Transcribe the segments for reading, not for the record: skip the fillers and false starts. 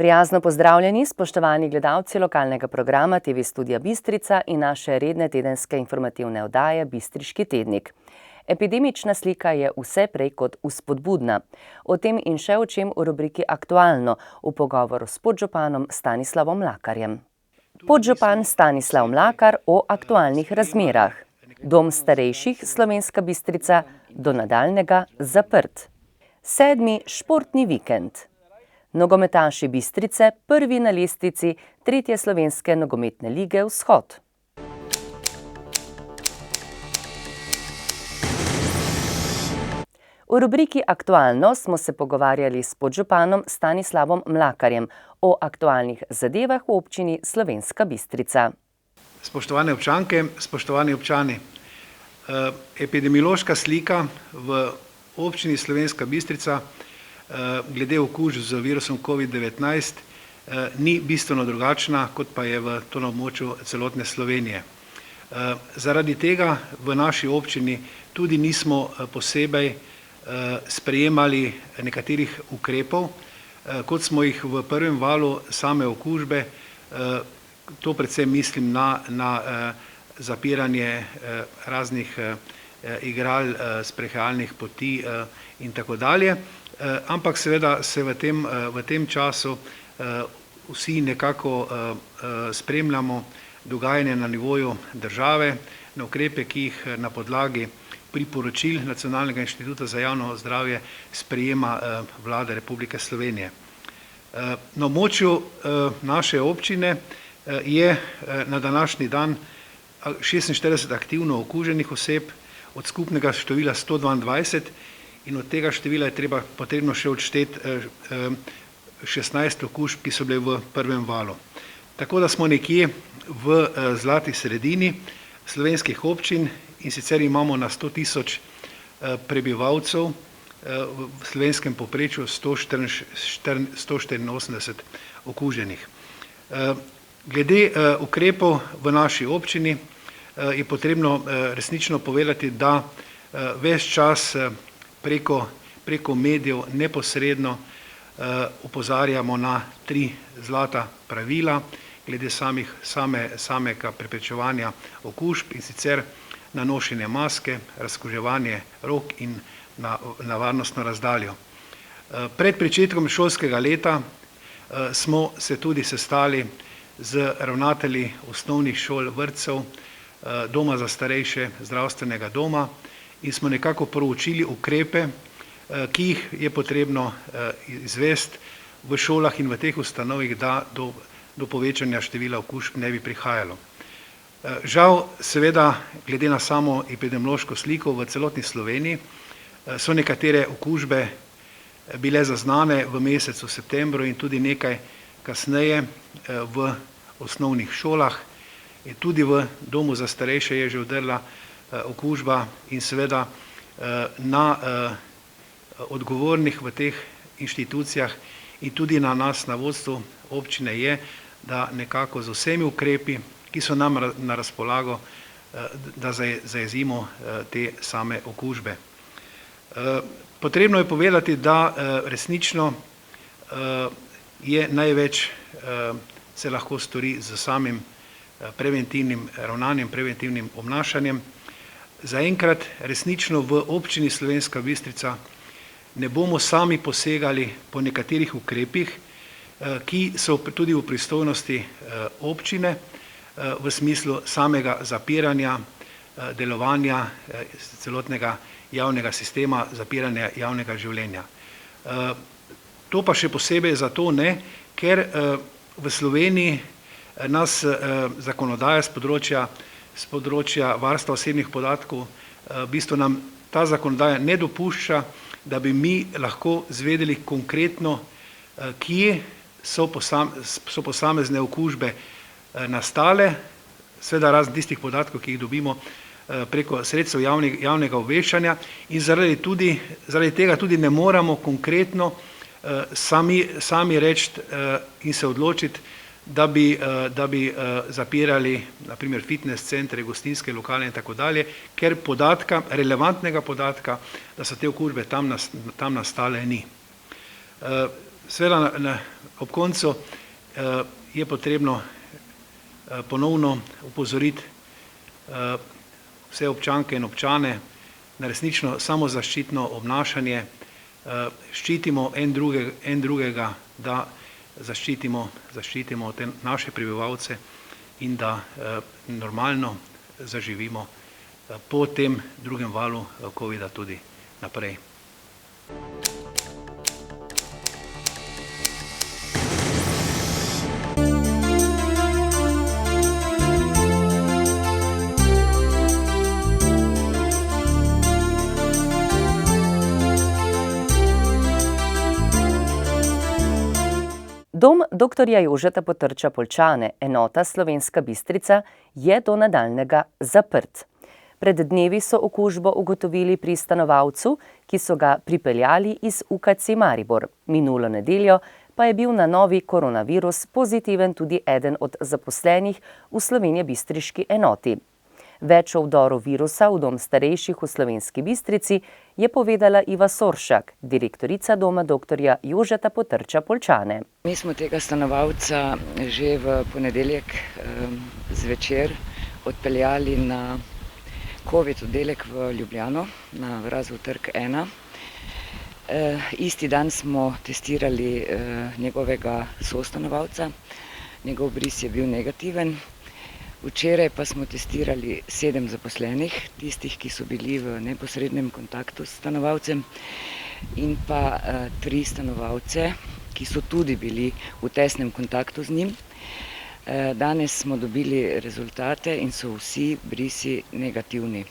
Prijazno pozdravljeni, spoštovani gledalci lokalnega programa TV Studia Bistrica in naše redne tedenske informativne oddaje Bistriški tednik. Epidemična slika je vse prej kot vzpodbudna. O tem in še o čem v rubriki Aktualno v pogovoru s podžupanom Stanislavom Mlakarjem. Podžupan Stanislav Mlakar o aktualnih razmerah. Dom starejših Slovenska Bistrica do nadaljnjega zaprt. 7. športni vikend. Nogometaši Bistrice prvi na lestvici 3. slovenske nogometne lige Vzhod. V rubriki Aktualno smo se pogovarjali s podžupanom Stanislavom Mlakarjem o aktualnih zadevah v občini Slovenska Bistrica. Spoštovane občanke, spoštovani občani, epidemiološka slika v občini Slovenska Bistrica glede okužb z virusom COVID-19 ni bistveno drugačna, kot pa je v tem območju celotne Slovenije. Zaradi tega v naši občini tudi nismo posebej sprejemali nekaterih ukrepov, kot smo jih v prvem valu same okužbe, to predvsem mislim na zapiranje raznih igral, sprehajalnih poti in tako dalje. Ampak seveda se v tem času vsi nekako spremljamo dogajanje na nivoju države, na ukrepe, ki jih na podlagi priporočil Nacionalnega inštituta za javno zdravje sprejema Vlada Republike Slovenije. Na območju naše občine je na današnji dan 46 aktivno okuženih oseb od skupnega števila 122 in od tega števila je potrebno še odšteti 16 okužb, ki so bile v prvem valu. Tako da smo nekje v zlati sredini slovenskih občin, in sicer imamo na 100 tisoč prebivalcev v slovenskem povprečju 184 okuženih. Glede ukrepov v naši občini je potrebno resnično povedati, da ves čas preko medijev neposredno opozarjamo na 3 zlata pravila glede samega preprečevanja okužb, in sicer na nošenje maske, razkuževanje rok in na varnostno razdaljo. Pred pričetkom šolskega leta smo se tudi sestali z ravnatelji osnovnih šol, vrtcev, doma za starejše, zdravstvenega doma in smo nekako proučili ukrepe, ki jih je potrebno izvesti v šolah in v teh ustanovah, da do povečanja števila okužb ne bi prihajalo. Žal, seveda, glede na samo epidemiološko sliko v celotni Sloveniji, so nekatere okužbe bile zaznane v mesecu septembru in tudi nekaj kasneje v osnovnih šolah. In tudi v domu za starejše je že vdrla okužba in seveda na odgovornih v teh inštitucijah in tudi na nas, na vodstvu občine je, da nekako z vsemi ukrepi, ki so nam na razpolago, da zajezimo te same okužbe. Potrebno je povedati, da resnično je največ se lahko stori z samim preventivnim ravnanjem, preventivnim obnašanjem. Zaenkrat resnično v občini Slovenska Bistrica ne bomo sami posegali po nekaterih ukrepih, ki so tudi v pristojnosti občine, v smislu samega zapiranja, delovanja celotnega javnega sistema, zapiranja javnega življenja. To pa še posebej zato ne, ker v Sloveniji nas zakonodaja s področja varstva osebnih podatkov, v bistvu nam ta zakonodaja ne dopušča, da bi mi lahko izvedeli konkretno, kje so posamezne okužbe nastale, seveda razen tistih podatkov, ki jih dobimo preko sredstev javnega obveščanja, in zaradi tega tudi ne moramo konkretno sami reči in se odločiti, da bi zapirali na primer fitness centre, gostinske lokale in tako dalje, ker relevantnega podatka, da so te okužbe tam nastale, ni. Seveda ob koncu je potrebno ponovno opozoriti vse občanke in občane na resnično samozaščitno obnašanje. Ščitimo en drugega, da zaščitimo te naše prebivalce in da normalno zaživimo po tem drugem valu covida tudi naprej. Dom dr. Jožeta Potrča Poljčane, enota Slovenska Bistrica, je do nadaljnjega zaprt. Pred dnevi so okužbo ugotovili pri stanovalcu, ki so ga pripeljali iz UKC Maribor. Minulo nedeljo pa je bil na novi koronavirus pozitiven tudi eden od zaposlenih v slovenjebistriški enoti. Več o vdoru virusa v dom starejših v Slovenski Bistrici je povedala Iva Soršak, direktorica doma dr. Jožeta Potrča Poljčane. Mi smo tega stanovalca že v ponedeljek zvečer odpeljali na COVID oddelek v Ljubljano, na Vrazov trg 1. Isti dan smo testirali njegovega sostanovalca, njegov bris je bil negativen. Včeraj pa smo testirali 7 zaposlenih, tistih, ki so bili v neposrednem kontaktu s stanovalcem, in pa 3 stanovalce, ki so tudi bili v tesnem kontaktu z njim. Danes smo dobili rezultate in so vsi brisi negativni.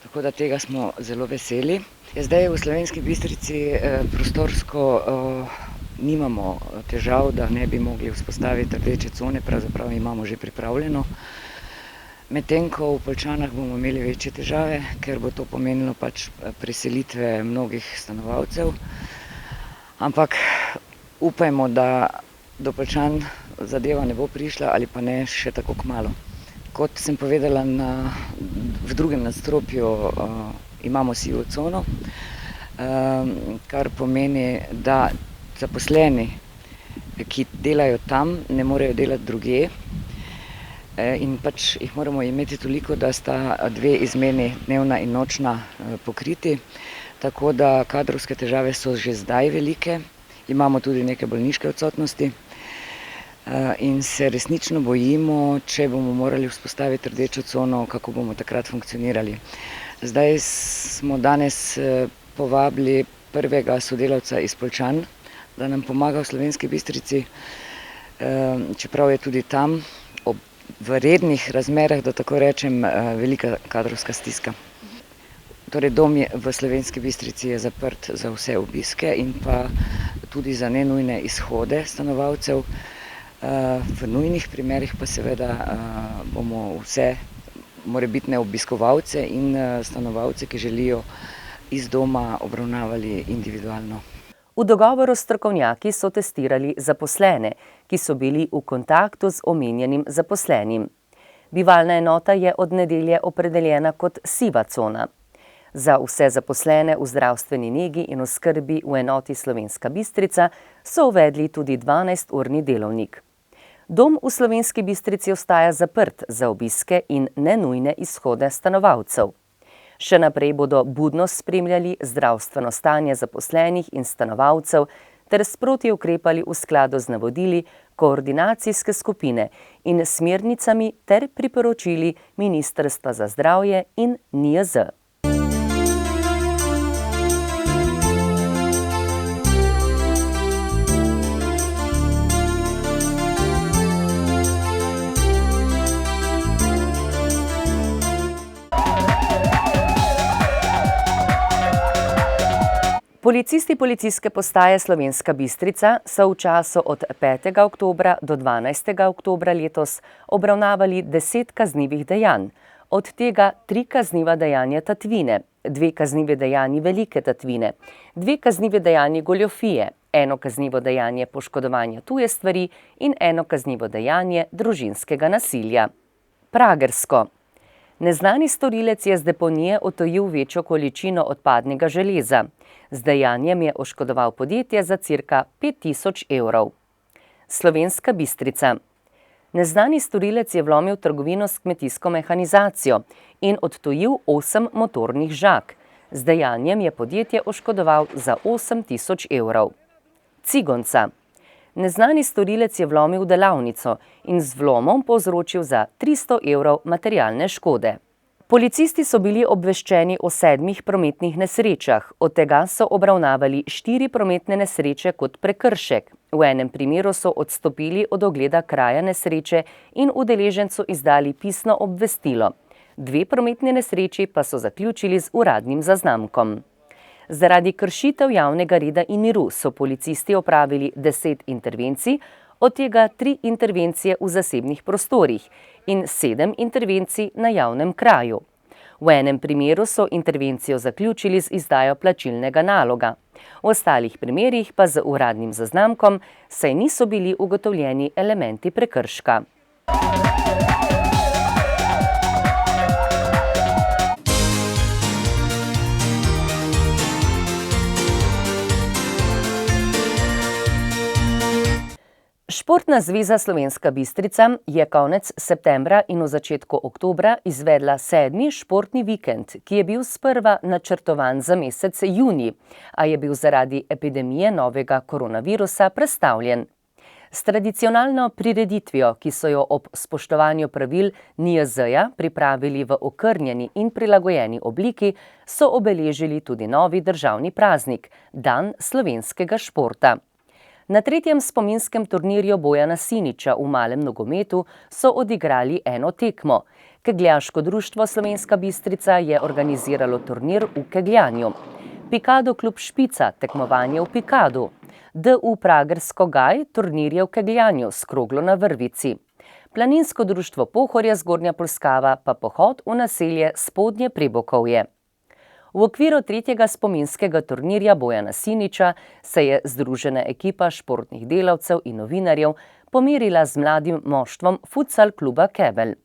Tako da tega smo zelo veseli. Zdaj v Slovenski Bistrici prostorsko nimamo težav, da ne bi mogli vzpostaviti rdeče cone, pravzaprav imamo že pripravljeno. Medtem ko v Poljčanah bomo imeli večje težave, ker bo to pomenilo pač preselitve mnogih stanovalcev. Ampak upajmo, da do Poljčan zadeva ne bo prišla ali pa ne še tako kmalu. Kot sem povedala, v drugem nadstropju imamo sivo cono, kar pomeni, da zaposleni, ki delajo tam, ne morejo delati drugje in pač jih moramo imeti toliko, da sta 2 izmeni, dnevna in nočna, pokriti. Tako da kadrovske težave so že zdaj velike, imamo tudi neke bolniške odsotnosti in se resnično bojimo, če bomo morali vzpostaviti rdečo cono, kako bomo takrat funkcionirali. Zdaj smo danes povabili prvega sodelavca iz Poljčan, da nam pomaga v Slovenski Bistrici, čeprav je tudi tam v rednih razmerah, da tako rečem, velika kadrovska stiska. Torej dom v Slovenski Bistrici je zaprt za vse obiske in pa tudi za nenujne izhode stanovalcev. V nujnih primerih pa seveda bomo vse morebitne obiskovalce in stanovalce, ki želijo iz doma, obravnavali individualno. V dogovoru s strokovnjaki so testirali zaposlene, ki so bili v kontaktu z omenjenim zaposlenim. Bivalna enota je od nedelje opredeljena kot siva cona. Za vse zaposlene v zdravstveni negi in oskrbi v enoti Slovenska Bistrica so uvedli tudi 12-urni delovnik. Dom v Slovenski Bistrici ostaja zaprt za obiske in nenujne izhode stanovalcev. Še naprej bodo budno spremljali zdravstveno stanje zaposlenih in stanovalcev ter sproti ukrepali v skladu z navodili koordinacijske skupine in smernicami ter priporočili Ministrstva za zdravje in NIJZ. Policisti Policijske postaje Slovenska Bistrica so v času od 5. oktobra do 12. oktobra letos obravnavali 10 kaznivih dejanj, od tega 3 kazniva dejanja tatvine, 2 kaznivi dejanji velike tatvine, 2 kaznivi dejanji goljofije, 1 kaznivo dejanje poškodovanja tuje stvari in 1 kaznivo dejanje družinskega nasilja. Pragersko. Neznani storilec je z deponije odtujil večjo količino odpadnega železa. Z dejanjem je oškodoval podjetje za cirka 5000 evrov. Slovenska Bistrica. Neznani storilec je vlomil v trgovino s kmetijsko mehanizacijo in odtujil 8 motornih žag. Z dejanjem je podjetje oškodoval za 8000 evrov. Cigonca. Neznani storilec je vlomil v delavnico in z vlomom povzročil za 300 evrov materialne škode. Policisti so bili obveščeni o 7 prometnih nesrečah, od tega so obravnavali 4 prometne nesreče kot prekršek. V enem primeru so odstopili od ogleda kraja nesreče in udeležencu izdali pisno obvestilo. 2 prometne nesreči pa so zaključili z uradnim zaznamkom. Zaradi kršitev javnega reda in miru so policisti opravili 10 intervencij, od tega 3 intervencije v zasebnih prostorih in 7 intervencij na javnem kraju. V enem primeru so intervencijo zaključili z izdajo plačilnega naloga. V ostalih primerih pa z uradnim zaznamkom, saj niso bili ugotovljeni elementi prekrška. Športna zveza Slovenska Bistrica je konec septembra in v začetku oktobra izvedla 7. športni vikend, ki je bil sprva načrtovan za mesec junij, a je bil zaradi epidemije novega koronavirusa prestavljen. S tradicionalno prireditvijo, ki so jo ob spoštovanju pravil NIJZ-ja pripravili v okrnjeni in prilagojeni obliki, so obeležili tudi novi državni praznik, Dan slovenskega športa. Na 3. spominskem turnirju Bojana Siniča v malem nogometu so odigrali eno tekmo. Kegljaško društvo Slovenska Bistrica je organiziralo turnir v kegljanju. Pikado klub Špica tekmovanje v pikadu. DU Pragersko Gaj turnirje v kegljanju s kroglo na vrvici. Planinsko društvo Pohorje Zgornja Polskava pa pohod v naselje Spodnje Prebokovje. V okviru 3. spominskega turnirja Bojana Siniča se je združena ekipa športnih delavcev in novinarjev pomerila z mladim moštvom futsal kluba Kebel.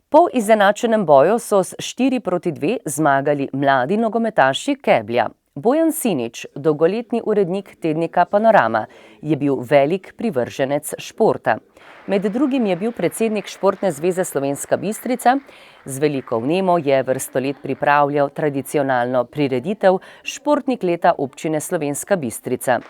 Po izenačenem boju so s 4-2 zmagali mladi nogometaši Keblja. Bojan Sinič, dolgoletni urednik tednika Panorama, je bil velik privrženec športa. Med drugim je bil predsednik Športne zveze Slovenska Bistrica. Z veliko vnemo je vrsto let pripravljal tradicionalno prireditev Športnik leta občine Slovenska Bistrica.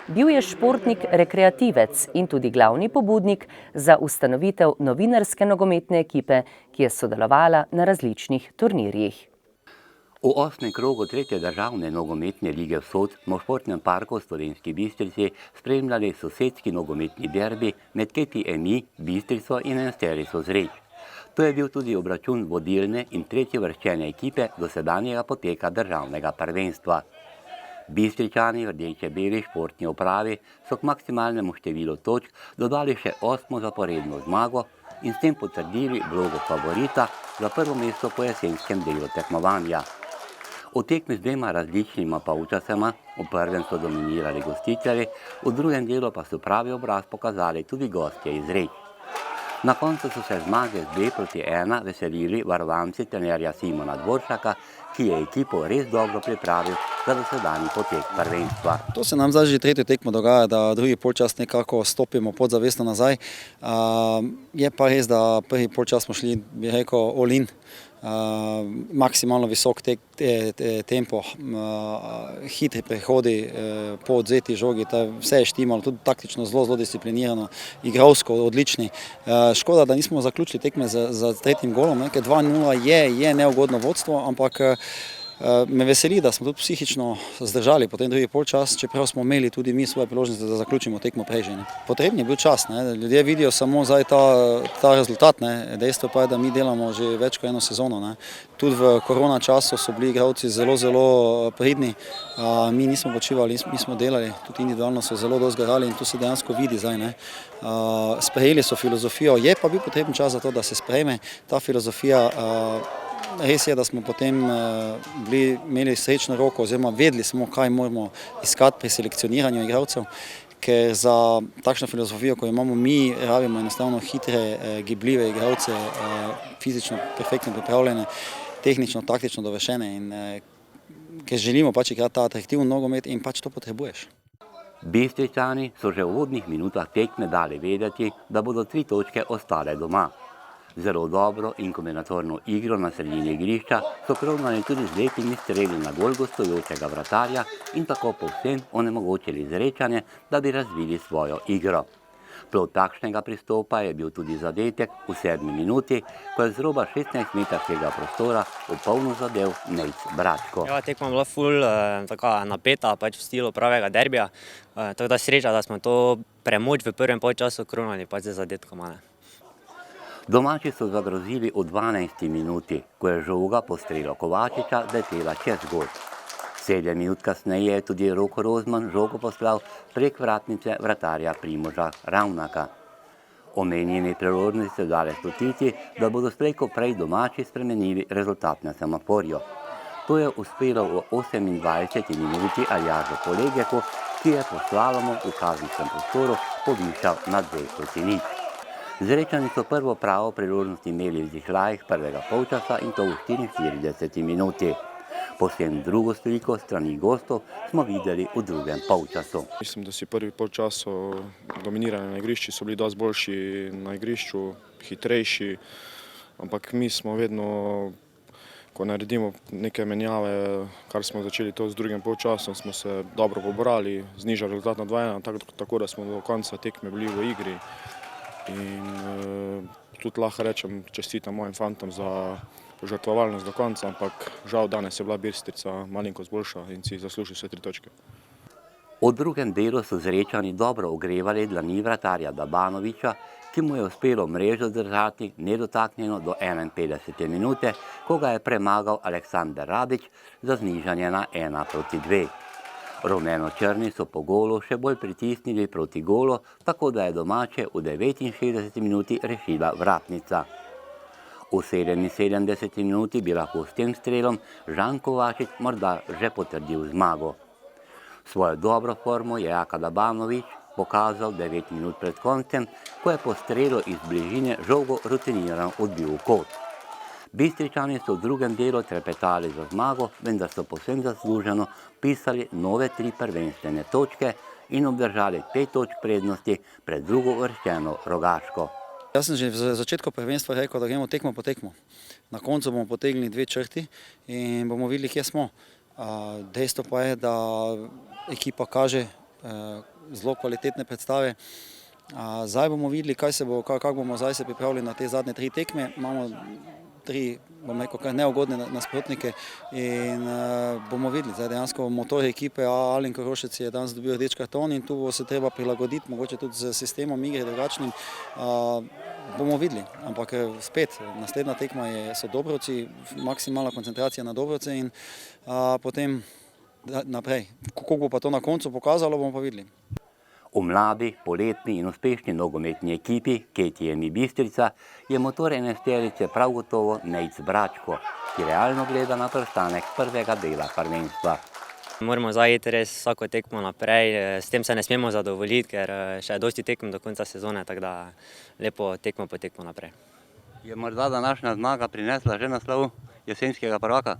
Bil je športnik rekreativec in tudi glavni pobudnik za ustanovitev novinarske nogometne ekipe, ki je sodelovala na različnih turnirjih. V 8. krogu 3. državne nogometne lige Vzhod smo v športnem parku v Slovenski Bistrici spremljali sosedski nogometni derbi med KTMI, Bistrico in Enesterico Zreč. To je bil tudi obračun vodilne in tretjevrščene ekipe dosedanjega poteka državnega prvenstva. Bistričani v rdeče-beli športni upravi so k maksimalnemu številu točk dodali še 8. zaporedno zmago in s tem potrdili vlogo favorita za prvo mesto po jesenskem delu tekmovanja. V tekmi z 2 različnima polčasema, v prvem so dominirali gostitelji, v drugem delu pa so pravi obraz pokazali tudi gostje iz Reč. Na koncu so se zmage z 2-1 veselili varovanci trenerja Simona Dvoršaka, ki je ekipo res dobro pripravil za dosedanji potek prvenstva. To se nam zdaj že tretjo tekmo dogaja, da drugi polčas nekako stopimo podzavestno nazaj. Je pa res, da prvi polčas smo šli, bi rekel, all in. Maksimalno visok tempo, hitri prehodi po odzeti žogi, vse je štimalo, tudi taktično zelo disciplinirano, igralsko odlični. Škoda, da nismo zaključili tekme z 3. golom, ker 2-0 je neugodno vodstvo, ampak me veseli, da smo tudi psihično zdržali potem drugi polčas, čeprav smo imeli tudi mi svoje priložnosti, da zaključimo tekmo prej že. Potrebni je bil čas, ljudje vidijo samo zdaj ta rezultat, dejstvo pa je, da mi delamo že več kot eno sezono. Tudi v korona času so bili igralci zelo pridni, mi nismo počivali, mi smo delali, tudi individualno so zelo dosti garali in to se dejansko vidi zdaj. Sprejeli so filozofijo, je pa bil potreben čas za to, da se sprejme ta filozofija. Res je, da smo potem imeli srečno roko oziroma vedeli smo, kaj moramo iskati pri selekcioniranju igralcev, ker za takšno filozofijo, ko imamo mi, rabimo enostavno hitre, gibljive igralce, fizično perfektno pripravljene, tehnično, taktično dovršene in ker želimo pač igrati ta atraktiven nogomet in pač to potrebuješ. Bistričani so že v uvodnih minutah tekme dali vedeti, da bodo 3 točke ostale doma. Zelo dobro in kombinatorno igro na sredini igrišča so kronali tudi z lepimi streli na gol gostujočega vratarja in tako povsem onemogočili Zrečane, da bi razvili svojo igro. Plod takšnega pristopa je bil tudi zadetek v 7. minuti, ko je z roba 16-metrskega prostora v polno zadev Nejc Bračko. Ja, tekma je bila ful napeta, pač v stilu pravega derbija, tako da sreča, da smo to premoč v prvem polčasu kronali pač z zadetkom. Domači so zagrozili v 12. minuti, ko je žoga po strelu Kovačiča letela čez gol. 7 minut kasneje je tudi Roko Rozman žogo poslal prek vratnice vratarja Primoža Ravnaka. Omenjeni priložnosti so dale slutiti, da bodo slejko prej domači spremenili rezultat na semaforju. To je uspelo v 28. minuti Aljažu Polegeku, ki je po slalomu v kazenskem prostoru povišal na 2:0. Zrečani so prvo pravo priložnost imeli v zihljajih prvega polčasa in to v 44. minuti. Povsem drugo sliko strani gostov smo videli v drugem polčasu. Mislim, da si prvi polčas dominirali na igrišču, so bili dosti boljši na igrišču, hitrejši, ampak mi smo vedno, ko naredimo neke menjave, kar smo začeli to z drugim polčasom, smo se dobro pobrali, znižali rezultat na 2:1, tako da smo do konca tekme bili v igri. In tudi lahko rečem, čestitam mojim fantom za požrtvovalnost do konca, ampak žal danes je bila Bistrica malenkost boljša in si zasluži vse 3 točke. V drugem delu so Zrečani dobro ogrevali dlani vratarja Dabanovića, ki mu je uspelo mrežo držati nedotaknjeno do 51. minute, ko ga je premagal Aleksander Rabič za znižanje na 1:2. Rumeno-črni so po golu še bolj pritisnili proti golu, tako da je domače v 69. minuti rešila vratnica. V 77. minuti bi lahko s tem strelom Žan Kovačič morda že potrdil zmago. Svojo dobro formo je Jaka Dabanović pokazal 9 minut pred koncem, ko je po strelu iz bližine žogo rutinirano odbil v kot. Bistričani so v drugem delu trepetali za zmago, vendar so povsem zasluženo pisali nove 3 prvenstvene točke in obdržali 5 točk prednosti pred drugo uvrščeno Rogaško. Jaz sem že v začetku prvenstva rekel, da gremo tekmo po tekmo. Na koncu bomo potegnili 2 črti in bomo videli, kje smo. Dejstvo pa je, da ekipa kaže zelo kvalitetne predstave. Zdaj bomo videli, kako bomo zdaj se pripravili na te zadnje 3 tekme. Imamo 3, bom rekel, kar neugodne nasprotnike in bomo videli. Zdaj dejansko motor ekipe Alen Korošec je danes dobil rdeč karton in tu bo se treba prilagoditi, mogoče tudi z sistemom igre drugačnim. Bomo videli, ampak spet, naslednja tekma so Dobrovci, maksimalna koncentracija na Dobrovce in potem naprej. Kako bo pa to na koncu pokazalo, bomo pa videli. V mladi, poletni in uspešni nogometni ekipi KTM Bistrica je motor enajsterice prav gotovo Nejc Bračko, ki realno gleda na preostanek prvega dela prvenstva. Moramo zdaj iti res vsako tekmo naprej, s tem se ne smemo zadovoljiti, ker še je dosti tekem do konca sezone, tako da lepo tekmo po tekmo naprej. Je morda današnja zmaga prinesla že naslov jesenskega prvaka?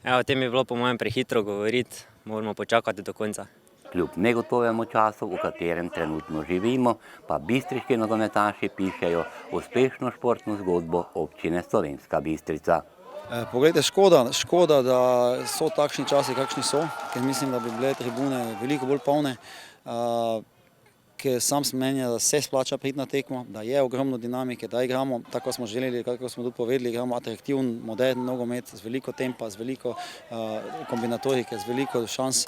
Ja, o tem je bilo po mojem prehitro govoriti, moramo počakati do konca. Kljub negotovemu času, v katerem trenutno živimo, pa bistriški nogometaši pišejo uspešno športno zgodbo občine Slovenska Bistrica. Poglejte, škoda, da so takšni časi, kakšni so, ker mislim, da bi bile tribune veliko bolj polne, ker sam sem mnenja, da se splača priti na tekmo, da je ogromno dinamike, da igramo, tako smo želeli, kako smo tudi povedali, igramo atraktiven, modern nogomet z veliko tempa, z veliko kombinatorike, z veliko šans,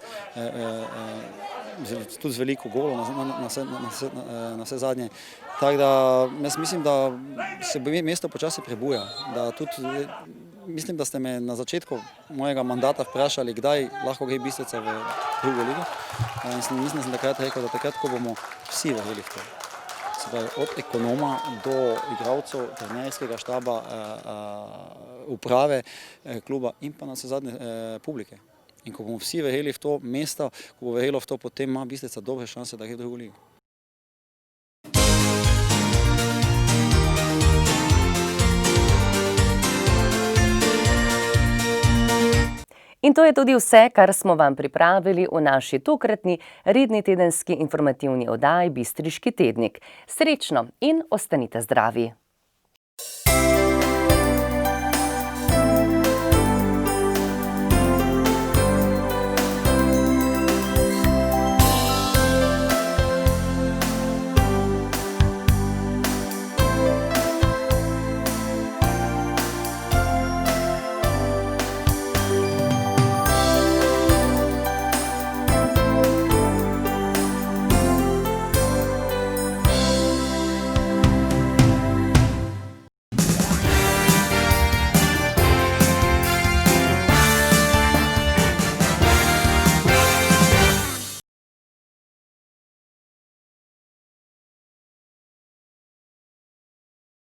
tudi z veliko golov na vse zadnje. Tako da jaz mislim, da se mesto počasi prebuja, da tudi mislim, da ste me na začetku mojega mandata vprašali, kdaj lahko gre Bistrica v drugo ligo. Mislim, da sem takrat rekel, da takrat, ko bomo vsi verjeli v to. Od ekonoma do igralcev, trenerskega štaba, uprave kluba in pa na vse zadnje publike. In ko bomo vsi verjeli v to mesto, ko bo verjelo v to, potem ima Bistrica dobre šanse, da gre v drugo ligo. In to je tudi vse, kar smo vam pripravili v naši tokratni redni tedenski informativni oddaji Bistriški tednik. Srečno in ostanite zdravi!